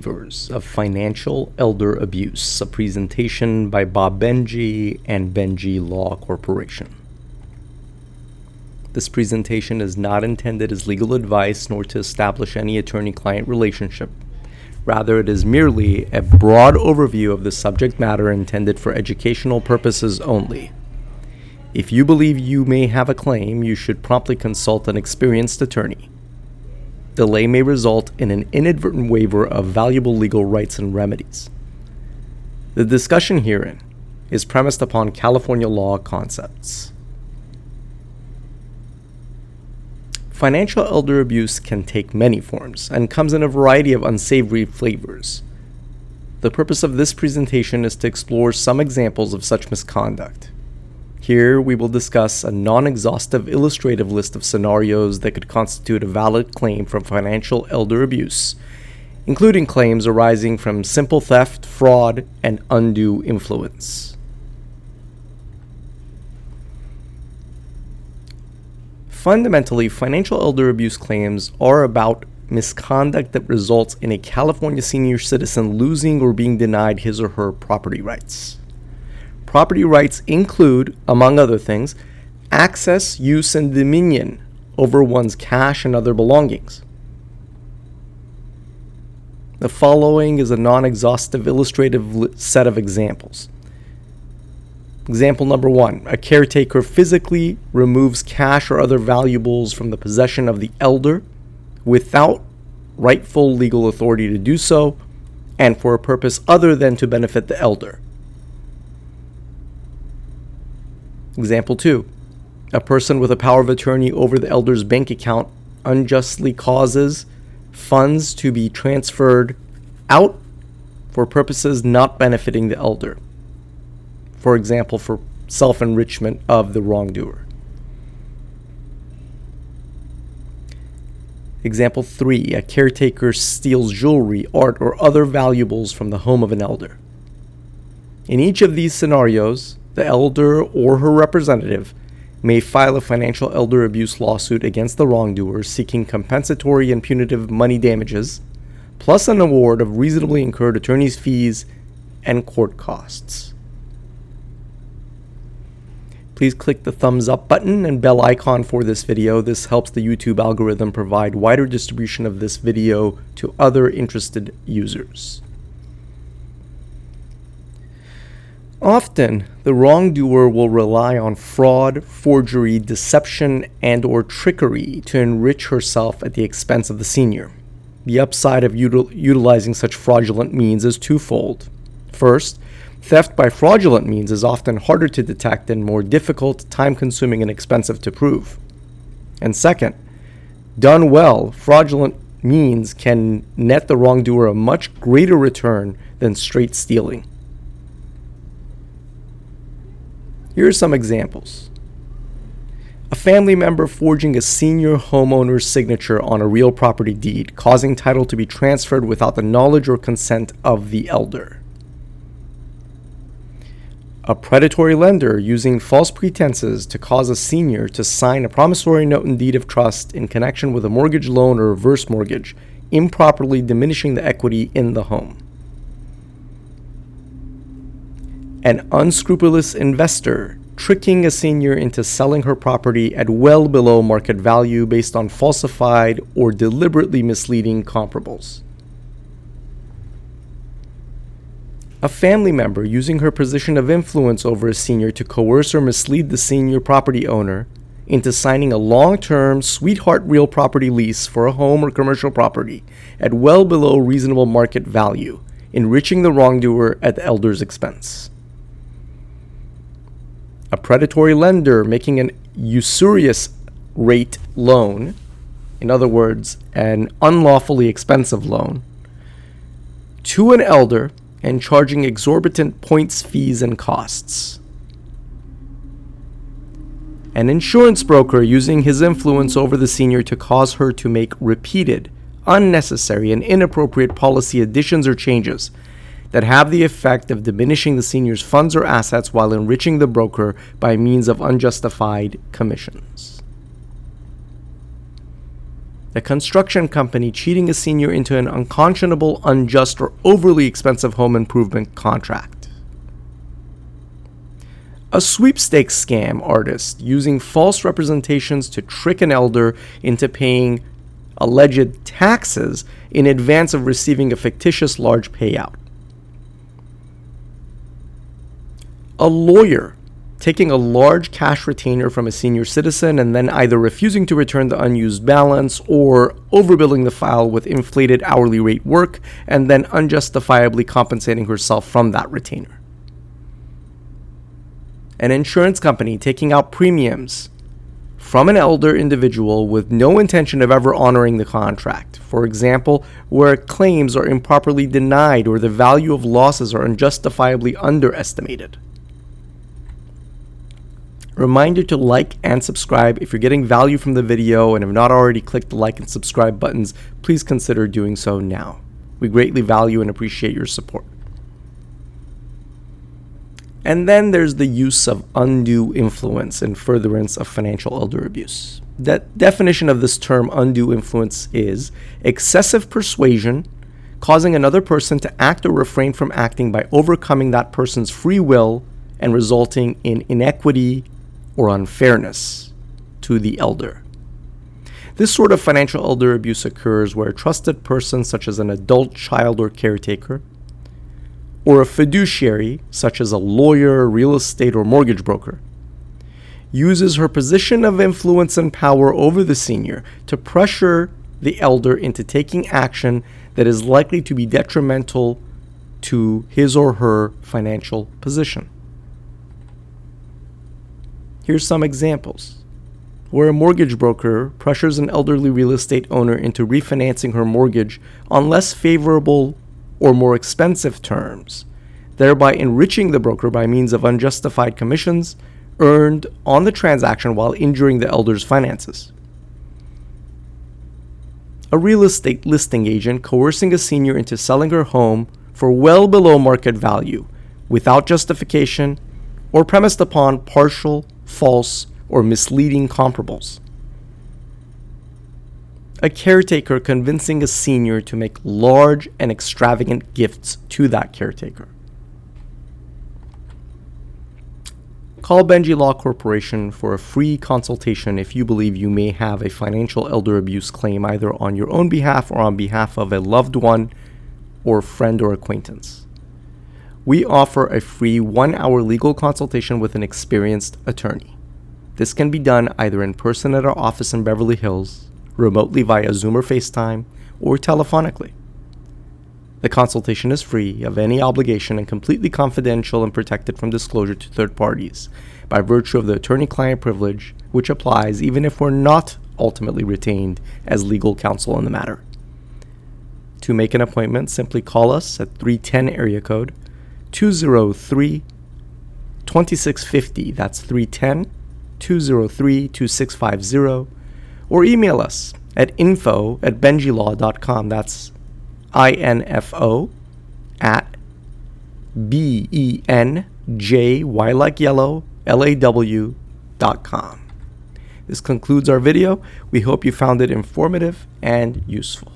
Of Financial Elder Abuse, a presentation by Benjy and Benjy Law Corporation. This presentation is not intended as legal advice nor to establish any attorney-client relationship. Rather, it is merely a broad overview of the subject matter intended for educational purposes only. If you believe you may have a claim, you should promptly consult an experienced attorney. Delay may result in an inadvertent waiver of valuable legal rights and remedies. The discussion herein is premised upon California law concepts. Financial elder abuse can take many forms and comes in a variety of unsavory flavors. The purpose of this presentation is to explore some examples of such misconduct. Here, we will discuss a non-exhaustive illustrative list of scenarios that could constitute a valid claim for financial elder abuse, including claims arising from simple theft, fraud, and undue influence. Fundamentally, financial elder abuse claims are about misconduct that results in a California senior citizen losing or being denied his or her property rights. Property rights include, among other things, access, use, and dominion over one's cash and other belongings. The following is a non-exhaustive illustrative set of examples. Example number 1. A caretaker physically removes cash or other valuables from the possession of the elder without rightful legal authority to do so and for a purpose other than to benefit the elder. Example 2. A person with a power of attorney over the elder's bank account unjustly causes funds to be transferred out for purposes not benefiting the elder. For example, for self-enrichment of the wrongdoer. Example 3. A caretaker steals jewelry, art, or other valuables from the home of an elder. In each of these scenarios, the elder or her representative may file a financial elder abuse lawsuit against the wrongdoer seeking compensatory and punitive money damages, plus an award of reasonably incurred attorney's fees and court costs. Please click the thumbs up button and bell icon for this video. This helps the YouTube algorithm provide wider distribution of this video to other interested users. Often, the wrongdoer will rely on fraud, forgery, deception, and/or trickery to enrich herself at the expense of the senior. The upside of utilizing such fraudulent means is twofold. First, theft by fraudulent means is often harder to detect and more difficult, time-consuming, and expensive to prove. And second, done well, fraudulent means can net the wrongdoer a much greater return than straight stealing. Here are some examples. A family member forging a senior homeowner's signature on a real property deed, causing title to be transferred without the knowledge or consent of the elder. A predatory lender using false pretenses to cause a senior to sign a promissory note and deed of trust in connection with a mortgage loan or reverse mortgage, improperly diminishing the equity in the home. An unscrupulous investor tricking a senior into selling her property at well below market value based on falsified or deliberately misleading comparables. A family member using her position of influence over a senior to coerce or mislead the senior property owner into signing a long-term sweetheart real property lease for a home or commercial property at well below reasonable market value, enriching the wrongdoer at the elder's expense. A predatory lender making an usurious rate loan, in other words, an unlawfully expensive loan, to an elder and charging exorbitant points, fees, and costs. An insurance broker using his influence over the senior to cause her to make repeated, unnecessary, and inappropriate policy additions or changes that have the effect of diminishing the senior's funds or assets while enriching the broker by means of unjustified commissions. A construction company cheating a senior into an unconscionable, unjust, or overly expensive home improvement contract. A sweepstakes scam artist using false representations to trick an elder into paying alleged taxes in advance of receiving a fictitious large payout. A lawyer taking a large cash retainer from a senior citizen and then either refusing to return the unused balance or overbilling the file with inflated hourly rate work and then unjustifiably compensating herself from that retainer. An insurance company taking out premiums from an elder individual with no intention of ever honoring the contract. For example, where claims are improperly denied or the value of losses are unjustifiably underestimated. Reminder to like and subscribe. If you're getting value from the video and have not already clicked the like and subscribe buttons, please consider doing so now. We greatly value and appreciate your support. And then there's the use of undue influence in furtherance of financial elder abuse. The definition of this term, undue influence, is excessive persuasion causing another person to act or refrain from acting by overcoming that person's free will and resulting in inequity or unfairness to the elder. This sort of financial elder abuse occurs where a trusted person, such as an adult child or caretaker, or a fiduciary, such as a lawyer, real estate, or mortgage broker, uses her position of influence and power over the senior to pressure the elder into taking action that is likely to be detrimental to his or her financial position. Here's some examples. Where a mortgage broker pressures an elderly real estate owner into refinancing her mortgage on less favorable or more expensive terms, thereby enriching the broker by means of unjustified commissions earned on the transaction while injuring the elder's finances. A real estate listing agent coercing a senior into selling her home for well below market value without justification or premised upon partial, false, or misleading comparables. A caretaker convincing a senior to make large and extravagant gifts to that caretaker. Call Benjy Law Corporation for a free consultation if you believe you may have a financial elder abuse claim either on your own behalf or on behalf of a loved one or friend or acquaintance. We offer a free 1-hour legal consultation with an experienced attorney. This can be done either in person at our office in Beverly Hills, remotely via Zoom or FaceTime, or telephonically. The consultation is free of any obligation and completely confidential and protected from disclosure to third parties by virtue of the attorney-client privilege, which applies even if we're not ultimately retained as legal counsel in the matter. To make an appointment, simply call us at 310 area code 203-2650. That's 310-203-2650. Or email us at info@benjylaw.com. That's info at benjy like yellow law.com. This concludes our video. We hope you found it informative and useful.